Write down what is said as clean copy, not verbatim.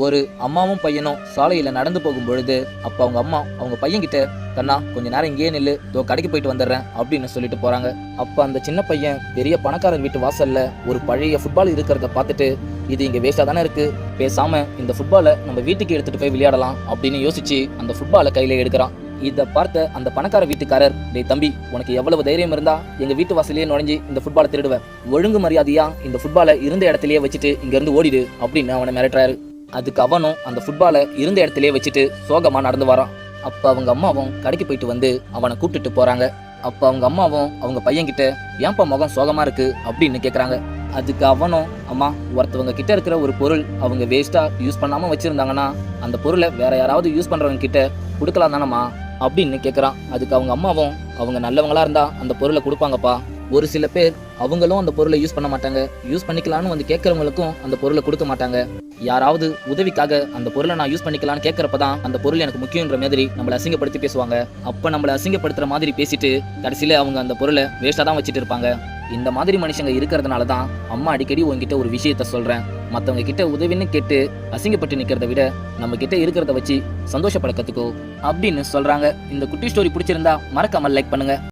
ஒரு அம்மாவும் பையனும் சாலையில நடந்து போகும் பொழுது அப்ப அவங்க அம்மா அவங்க பையன் கிட்ட, கண்ணா கொஞ்ச நேரம் இங்கேயே நில்லு, இதோ கடைக்கு போயிட்டு வந்துடுறேன் அப்படின்னு சொல்லிட்டு போறாங்க. அப்ப அந்த சின்ன பையன் பெரிய பணக்காரர் வீட்டு வாசல்ல ஒரு பழைய ஃபுட்பால் இருக்கிறத பார்த்துட்டு, இது இங்க வேஸ்டா தானே இருக்கு, பேசாம இந்த ஃபுட்பாலை நம்ம வீட்டுக்கு எடுத்துட்டு போய் விளையாடலாம் அப்படின்னு யோசிச்சு அந்த ஃபுட்பாலை கையில எடுக்கிறான். இதை பார்த்த அந்த பணக்கார வீட்டுக்காரர், டேய் தம்பி, உனக்கு எவ்வளவு தைரியம் இருந்தா எங்க வீட்டு வாசலையே நுழைஞ்சு இந்த ஃபுட்பாலை திருடுவேன், ஒழுங்கு மரியாதையா இந்த ஃபுட்பாலை இருந்த இடத்துலயே வச்சுட்டு இங்க இருந்து ஓடிடு அப்படின்னு அவனை மிரட்டுறாரு. அதுக்கு அவனும் அந்த ஃபுட்பாலை இருந்த இடத்துலயே வச்சுட்டு சோகமா நடந்து வரான். அப்ப அவங்க அம்மாவும் கடைக்கு போயிட்டு வந்து அவனை கூப்பிட்டுட்டு போறாங்க. அப்ப அவங்க அம்மாவும் அவங்க பையன் கிட்ட, ஏன்பா முகம் சோகமா இருக்கு அப்படின்னு கேக்குறாங்க. அதுக்கு அவனும், அம்மா, ஒருத்தவங்க கிட்ட இருக்கிற ஒரு பொருள் அவங்க வேஸ்டா யூஸ் பண்ணாம வச்சிருந்தாங்கன்னா அந்த பொருளை வேற யாராவது யூஸ் பண்றவங்க கிட்ட கொடுக்கலாம் தானம்மா அப்படின்னு கேட்குறான். அதுக்கு அவங்க அம்மாவும், அவங்க நல்லவங்களா இருந்தா அந்த பொருளை கொடுப்பாங்கப்பா, ஒரு சில பேர் அவங்களும் அந்த பொருளை யூஸ் பண்ண மாட்டாங்க, யூஸ் பண்ணிக்கலான்னு வந்து கேட்கறவங்களுக்கும் அந்த பொருளை கொடுக்க மாட்டாங்க, யாராவது உதவிக்காக அந்த பொருளை நான் யூஸ் பண்ணிக்கலான்னு கேட்கறப்பதான் அந்த பொருள் எனக்கு முக்கியன்ற மாதிரி நம்மளை அசிங்கப்படுத்தி பேசுவாங்க. அப்ப நம்மளை அசிங்கப்படுத்துற மாதிரி பேசிட்டு கடைசியில அவங்க அந்த பொருளை வேஸ்டா தான் வச்சுட்டு இருப்பாங்க. இந்த மாதிரி மனுஷங்க இருக்கிறதுனால தான் அம்மா அடிக்கடி உங்ககிட்ட ஒரு விஷயத்த சொல்றேன், மற்றவங்க கிட்ட உதவின்னு கேட்டு அசிங்கப்பட்டு நிக்கிறத விட நம்ம கிட்ட இருக்கிறத வச்சு சந்தோஷப்பட கத்துக்கோ அப்படின்னு சொல்றாங்க. இந்த குட்டி ஸ்டோரி பிடிச்சிருந்தா மறக்காம லைக் பண்ணுங்க.